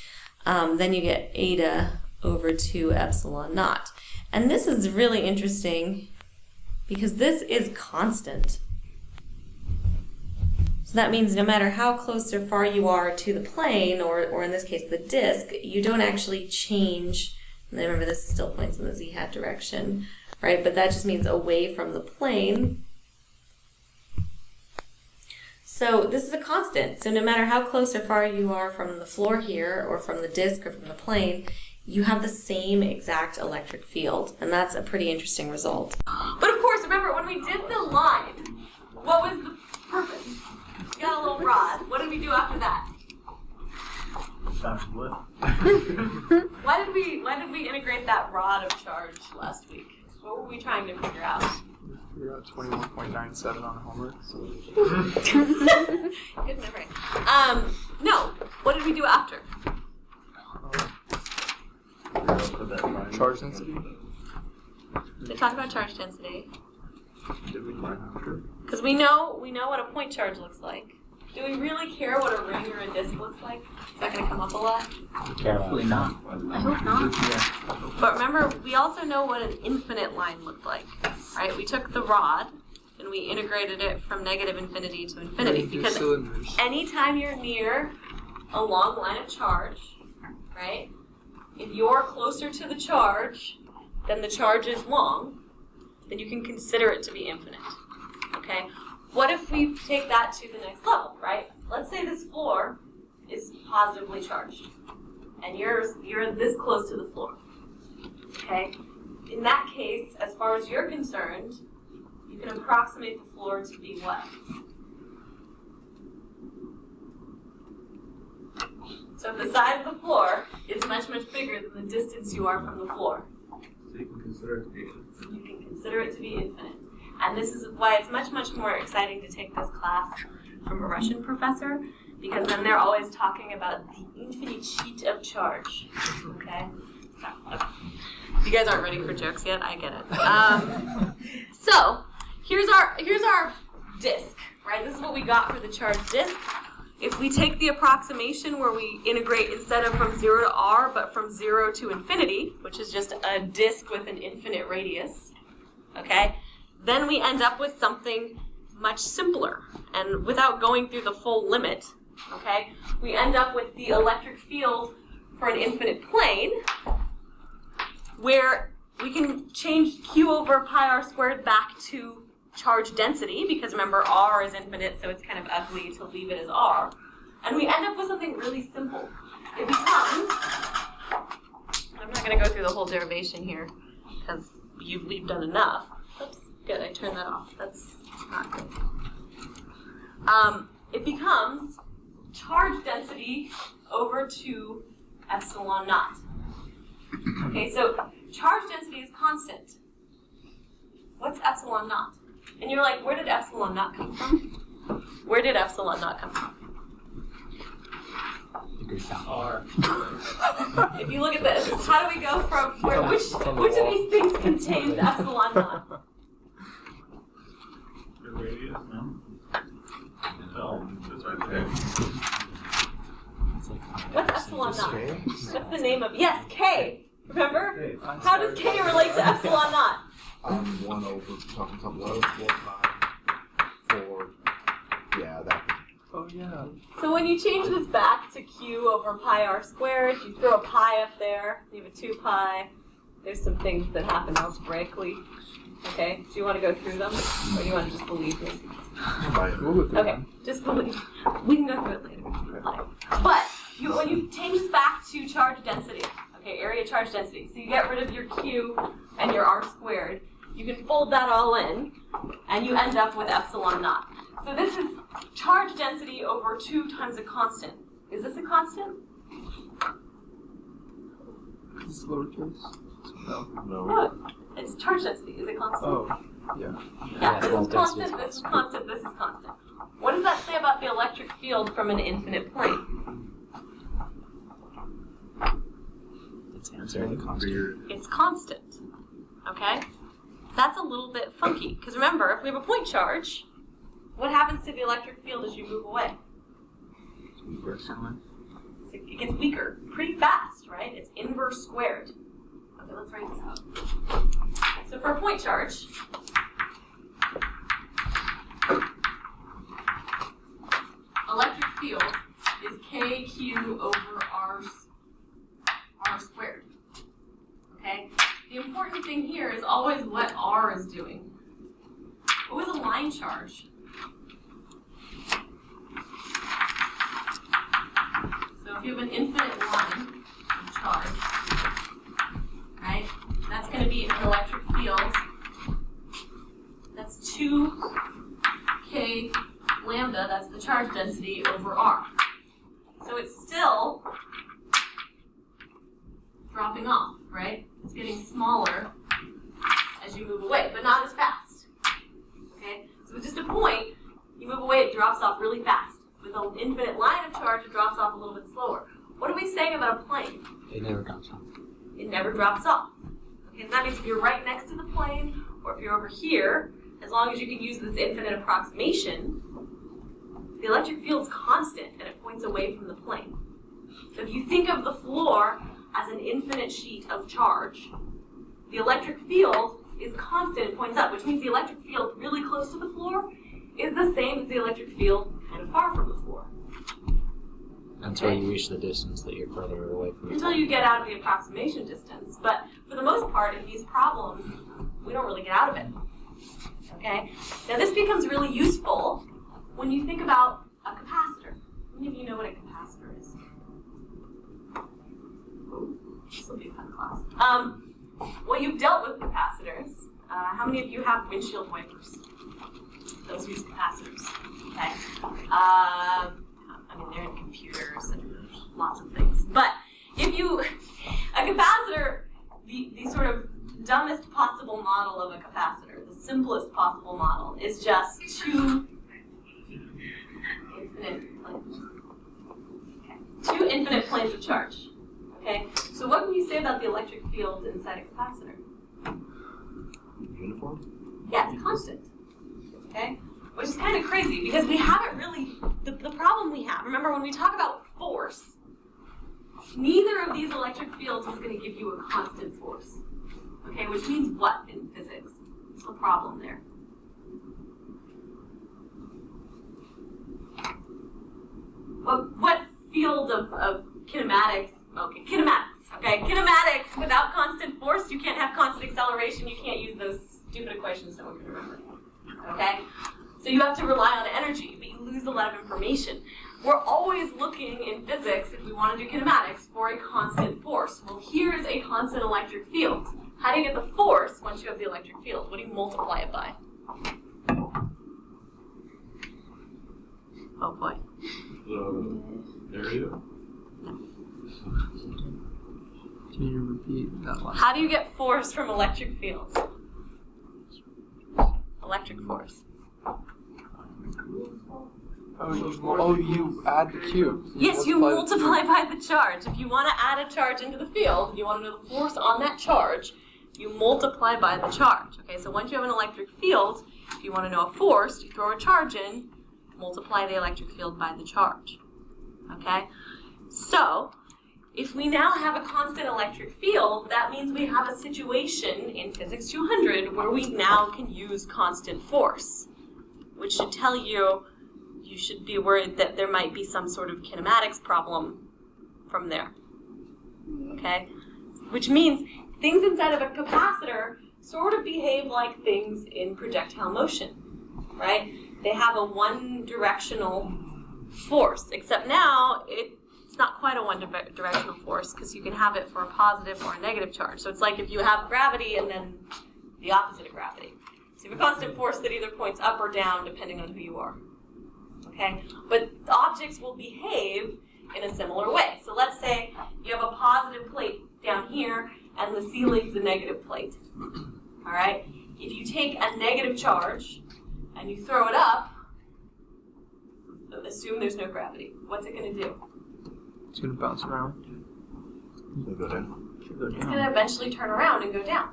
Then you get eta over 2 epsilon naught. And this is really interesting because this is constant. So that means no matter how close or far you are to the plane, or in this case the disk, you don't actually change. And remember, this still points in the z hat direction, right? But that just means away from the plane. So this is a constant. So no matter how close or far you are from the floor here, or from the disk, or from the plane, you have the same exact electric field. And that's a pretty interesting result. But of course, remember, when we did the line, what was the purpose? We got a little rod. What did we do after that? Split. Why did we integrate that rod of charge last week? What were we trying to figure out? Figure out 21.97 on homework. Good memory. No. What did we do after? Charge density. They talked about charge density. Did we find after? Because we know what a point charge looks like. Do we really care what a ring or a disk looks like? Is that going to come up a lot? Probably not. I hope not. But remember, we also know what an infinite line looked like, right? We took the rod and we integrated it from negative infinity to infinity. Because anytime you're near a long line of charge, right? If you're closer to the charge than the charge is long, then you can consider it to be infinite, okay? What if we take that to the next level, right? Let's say this floor is positively charged, and you're this close to the floor, okay? In that case, as far as you're concerned, you can approximate the floor to be what? So if the size of the floor is much, much bigger than the distance you are from the floor, So you can consider it to be infinite. you can consider it to be infinite. And this is why it's much, much more exciting to take this class from a Russian professor, because then they're always talking about the infinite sheet of charge. Okay? You guys aren't ready for jokes yet? I get it. So here's our disk, right? This is what we got for the charged disk. If we take the approximation where we integrate instead of from 0 to r, but from 0 to infinity, which is just a disk with an infinite radius, okay, then we end up with something much simpler. And without going through the full limit, okay, we end up with the electric field for an infinite plane, where we can change q over pi r squared back to charge density, because remember r is infinite, so it's kind of ugly to leave it as r. And we end up with something really simple. It becomes, I'm not going to go through the whole derivation here, because we've done enough. Oops, good, I turned that off. That's not good. It becomes charge density over 2 epsilon naught. Okay, so charge density is constant. What's epsilon naught? And you're like, where did epsilon naught come from? Where did epsilon naught come from? R. If you look at this, how do we go from which of these things contains epsilon naught? The radius, no? No, it's right there. What's epsilon naught? What's the name of? Yes, K. Remember? How does K relate to epsilon naught? 1 over something low, 4, 5, 4. Yeah, that. Oh, yeah. So when you change this back to q over pi r squared, you throw a pi up there, you have a 2 pi. There's some things that happen algebraically. Okay, do you want to go through them, or do you want to just believe me? Okay, just believe. We can go through it later. But when you change this back to charge density, okay, area charge density, so you get rid of your q and your r squared, you can fold that all in, and you end up with epsilon naught. So this is charge density over 2 times a constant. Is this a constant? Is it lowercase? No. No. It's charge density. Is it constant? Oh, yeah. Yeah, this is constant, this is constant, this is constant. What does that say about the electric field from an infinite plane? It's answering constant. It's constant. Okay? That's a little bit funky. Because remember, if we have a point charge, what happens to the electric field as you move away? It gets weaker pretty fast, right? It's inverse squared. Okay, let's write this out. So for a point charge, electric field is kq over r squared. Okay? The important thing here is always what r is doing. What was a line charge? So if you have an infinite line of charge, right, that's going to be an electric field. That's 2k lambda, that's the charge density, over r. So it's still dropping off, right? It's getting smaller as you move away, but not as fast. Okay? So with just a point, you move away, it drops off really fast. With an infinite line of charge, it drops off a little bit slower. What are we saying about a plane? It never drops off. It never drops off. Okay, so that means if you're right next to the plane, or if you're over here, as long as you can use this infinite approximation, the electric field's constant and it points away from the plane. So if you think of the floor as an infinite sheet of charge, the electric field is constant and points up, which means the electric field really close to the floor is the same as the electric field kind of far from the floor. Until you reach the distance that you're further away from. Until you get out of the approximation distance. But for the most part, in these problems, we don't really get out of it. Okay? Now this becomes really useful when you think about a capacitor. How many of you know what a capacitor is? This will be a fun class. Well, you've dealt with capacitors. How many of you have windshield wipers? Those use capacitors. Okay. I mean, they're in computers and lots of things. But if you, a capacitor, the sort of dumbest possible model of a capacitor, the simplest possible model, is just 2 infinite planes. Okay. 2 infinite planes of charge. Okay. So what can you say about the electric field inside a capacitor? Uniform? Yeah, it's constant. Okay? Which which is kind of crazy because we haven't really, the problem we have, remember when we talk about force, neither of these electric fields is going to give you a constant force. Okay, which means what in physics? What's the problem there? What field of kinematics? Okay, kinematics. Okay, kinematics without constant force, you can't have constant acceleration. You can't use those stupid equations no one can remember. Okay, so you have to rely on energy, but you lose a lot of information. We're always looking in physics, if we want to do kinematics, for a constant force. Well, here is a constant electric field. How do you get the force once you have the electric field? What do you multiply it by? Oh boy. The area? Can you repeat that last? How do you get force from electric fields? Electric force. You add the cube. Yes, you multiply by the charge. If you want to add a charge into the field, if you want to know the force on that charge, you multiply by the charge. Okay, so once you have an electric field, if you want to know a force, you throw a charge in, multiply the electric field by the charge. Okay? So, if we now have a constant electric field, that means we have a situation in Physics 200 where we now can use constant force, which should tell you you should be worried that there might be some sort of kinematics problem from there. Okay? Which means things inside of a capacitor sort of behave like things in projectile motion, right? They have a one-directional force, except now it's not quite a one-directional force because you can have it for a positive or a negative charge. So it's like if you have gravity and then the opposite of gravity. So you have a constant force that either points up or down depending on who you are. Okay? But objects will behave in a similar way. So let's say you have a positive plate down here and the ceiling's a negative plate. All right? If you take a negative charge and you throw it up, assume there's no gravity. What's it going to do? It's going to bounce around. It'll go down. It's going to eventually turn around and go down.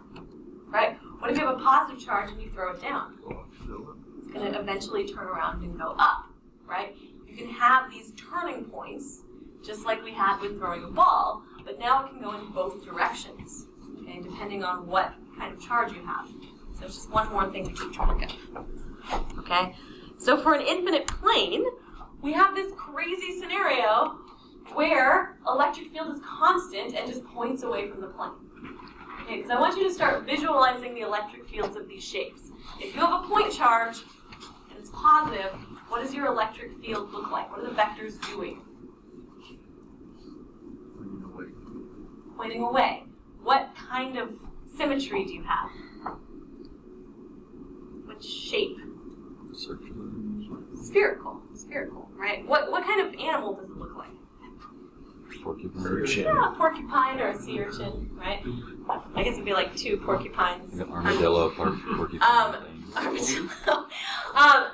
Right? What if you have a positive charge and you throw it down? It's going to eventually turn around and go up. Right? You can have these turning points, just like we had with throwing a ball, but now it can go in both directions, okay, depending on what kind of charge you have. So it's just one more thing to keep track of. Okay? So for an infinite plane, we have this crazy scenario where electric field is constant and just points away from the plane. Okay, because I want you to start visualizing the electric fields of these shapes. If you have a point charge and it's positive, what does your electric field look like? What are the vectors doing? Pointing away. What kind of symmetry do you have? What shape? Circular. Spherical, right? What kind of animal does it look like? Porcupine. Yeah, a porcupine or a sea urchin, right? I guess it'd be like two porcupines. Like an armadillo, porcupine thing. Armadillo.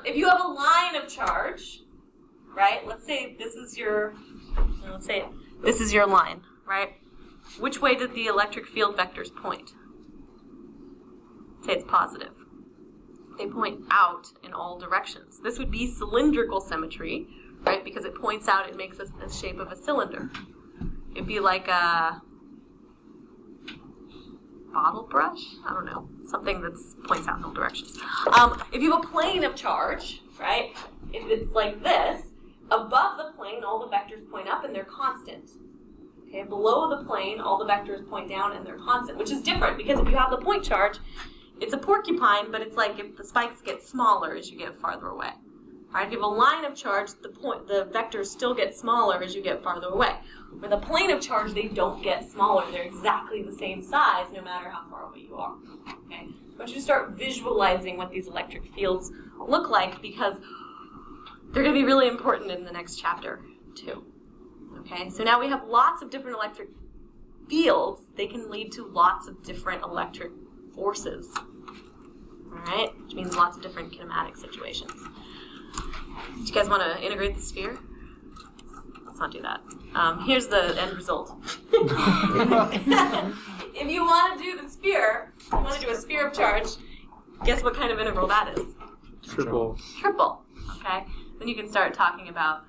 If you have a line of charge, right? Let's say this is your line, right? Which way did the electric field vectors point? Say it's positive. They point out in all directions. This would be cylindrical symmetry, right? Because it points out, it makes the shape of a cylinder. It'd be like a bottle brush? I don't know. Something that points out in all directions. If you have a plane of charge, right? If it's like this, above the plane, all the vectors point up and they're constant. Okay, below the plane, all the vectors point down and they're constant, which is different because if you have the point charge, it's a porcupine, but it's like if the spikes get smaller as you get farther away. Right? If you have a line of charge, the vectors still get smaller as you get farther away. With a plane of charge, they don't get smaller. They're exactly the same size no matter how far away you are. Okay? I want you to start visualizing what these electric fields look like because they're going to be really important in the next chapter, too. Okay? So now we have lots of different electric fields. They can lead to lots of different electric forces. Alright? Which means lots of different kinematic situations. Do you guys want to integrate the sphere? Let's not do that. Here's the end result. If you want to do the sphere, you want to do a sphere of charge, guess what kind of integral that is? Triple. Triple. Okay? Then you can start talking about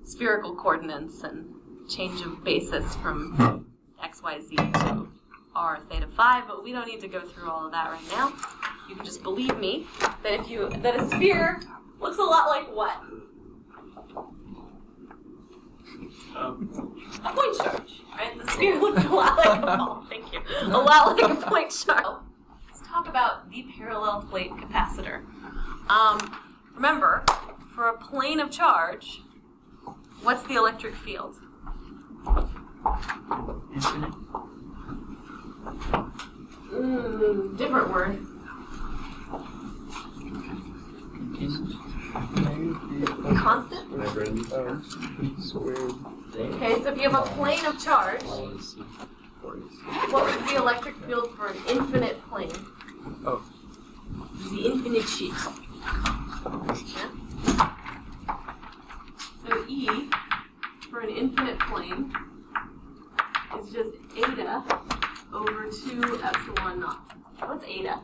spherical coordinates and change of basis from XYZ to R theta phi, but we don't need to go through all of that right now. You can just believe me that that a sphere looks a lot like what? A point charge, right? The sphere looks a lot like a ball. Thank you. A lot like a point charge. Let's talk about the parallel plate capacitor. Remember, for a plane of charge, what's the electric field? Infinite. Different word. Constant? Squared. Okay, so if you have a plane of charge, what was the electric field for an infinite plane? Oh. The infinite sheet. Yeah? So E for an infinite plane is just eta over 2 epsilon naught. What's eta?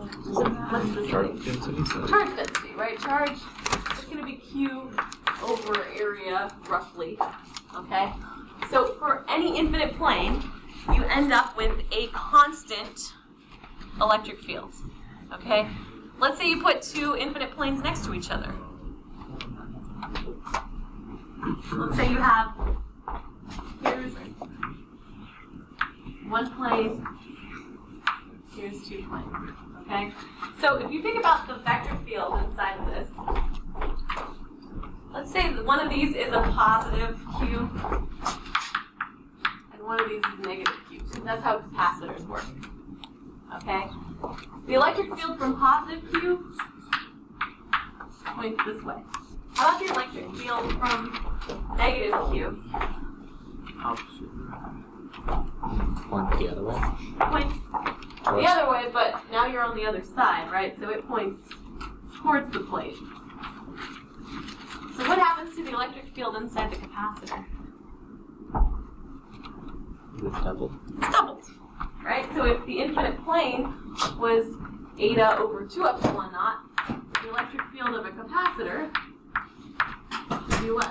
What's this Charge thing? density. Charge density, right? Charge is going to be Q over area, roughly. Okay? So for any infinite plane, you end up with a constant electric field. Okay? Let's say you put two infinite planes next to each other. Let's say you have, here's one plane, here's two planes. Okay? So if you think about the vector field inside of this, let's say that one of these is a positive Q, and one of these is negative Q. So that's how capacitors work. Okay? The electric field from positive Q points this way. How about the electric field from negative Q? Point the other way. Points the other way, but now you're on the other side, right? So it points towards the plate. So what happens to the electric field inside the capacitor? It's doubled. It's doubled, right? So if the infinite plane was eta over 2 epsilon naught, the electric field of a capacitor would be what?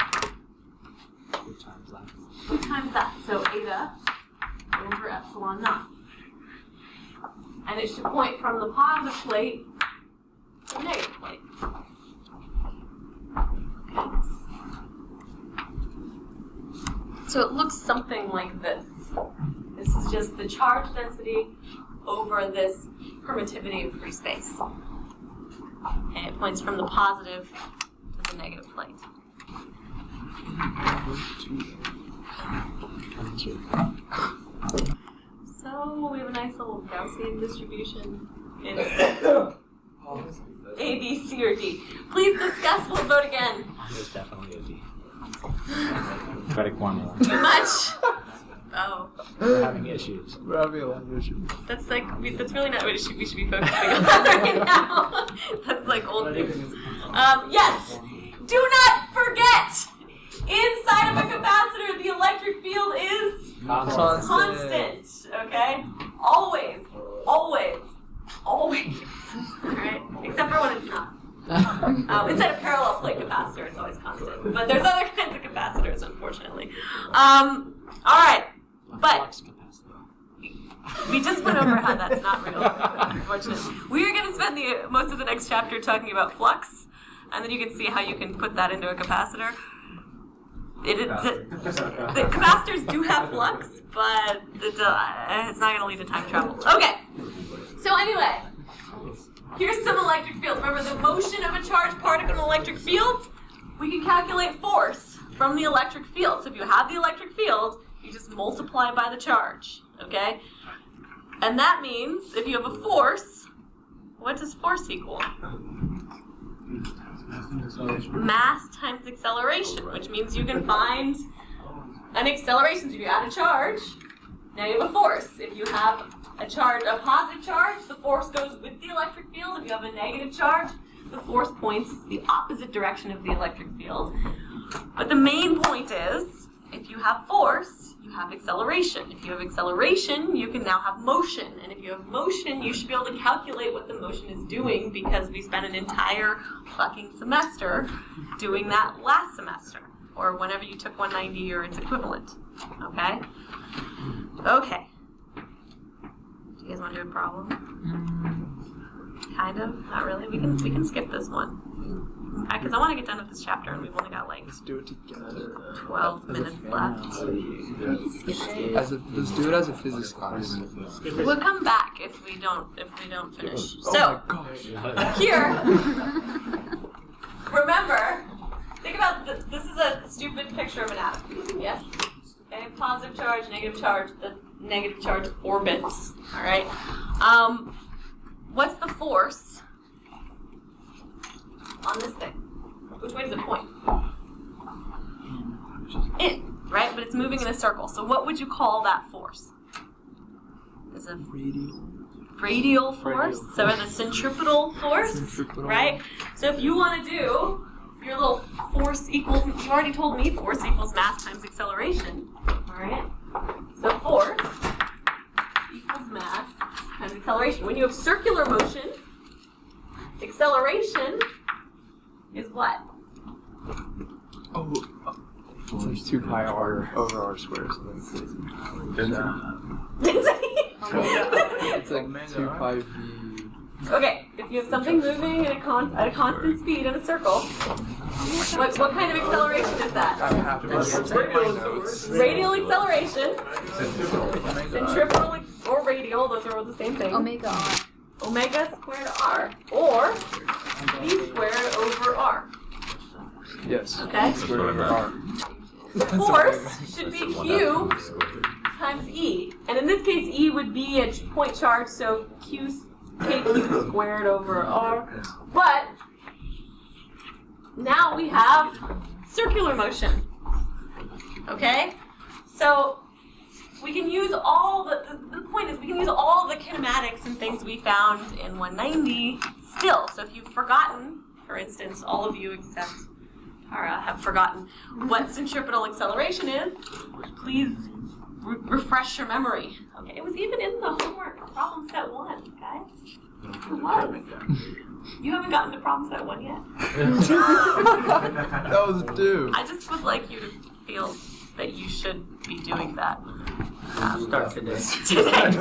2 times that. 2 times that. So eta over epsilon naught. And it should point from the positive plate to the negative plate. Okay. So it looks something like this. This is just the charge density over this permittivity of free space. And it points from the positive to the negative plate. So we have a nice little Gaussian distribution. It's A, B, C, or D. Please discuss. We'll vote again. There's definitely a D. Quadratic formula. Too much. Oh, We're having issues. We're having a lot of issues. that's like that's really not what we should be focusing on right now. That's like old news. Yes. Do not forget. Inside of a capacitor, the electric field is constant. Okay? Always. Always. Always. Alright? Except for when it's not. Inside a parallel plate capacitor, it's always constant. But there's other kinds of capacitors, unfortunately. Alright. But Flux capacitor. we just went over how that's not real, unfortunately. We are going to spend most of the next chapter talking about flux, and then you can see how you can put that into a capacitor. The capacitors do have flux, but it's not going to lead to time travel. Okay. So anyway, here's some electric field. Remember the motion of a charged particle in an electric field? We can calculate force from the electric field. So if you have the electric field, you just multiply by the charge. Okay? And that means if you have a force, what does force equal? Mass times acceleration, which means you can find an acceleration. So if you add a charge, now you have a force. If you have a positive charge, the force goes with the electric field. If you have a negative charge, the force points the opposite direction of the electric field. But the main point is, if you have force, you have acceleration. If you have acceleration, you can now have motion. And if you have motion, you should be able to calculate what the motion is doing because we spent an entire fucking semester doing that last semester. Or whenever you took 190 or its equivalent. Okay? Okay. Do you guys want to do a problem? Kind of? Not really? We can skip this one. Because I want to get done with this chapter and we've only got like Let's do it together. 12 minutes left. Let's do it as a physics class. We'll come back if we don't finish. Oh So, my gosh. here, remember, think about this is a stupid picture of an atom. Yes? Okay, positive charge, the negative charge orbits. Alright? What's the force on this thing? Which way does it point? In, right? But it's moving in a circle. So what would you call that force? Is a radial force. So the centripetal force, right? So if you want to do your little force equals, you already told me force equals mass times acceleration. All right? So force equals mass times acceleration. When you have circular motion, acceleration is what? Oh, it's like 2 pi r over r squared. Something crazy. It's like 2 pi v. Okay, if you have something moving at a constant speed in a circle, what kind of acceleration is that? Radial acceleration, centripetal or radial, those are all the same thing. Omega r. Omega squared r, or v squared over r. Yes. Okay? Squared over r. The force should be Q times E. And in this case, E would be a point charge, so Q squared over R. But now we have circular motion. Okay? So we can use all the point is we can use all the kinematics and things we found in 190 still. So if you've forgotten, for instance, all of you except Tara have forgotten what centripetal acceleration is, please refresh your memory. Okay, it was even in the homework problem set 1, guys. It was. You haven't gotten to problem set 1 yet. That was due. I just would like you to feel that you should be doing that. Start today. Today.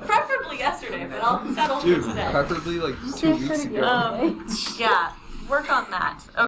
Preferably yesterday, but I'll settle for today. Preferably like 2 weeks ago. Yeah, work on that. Okay.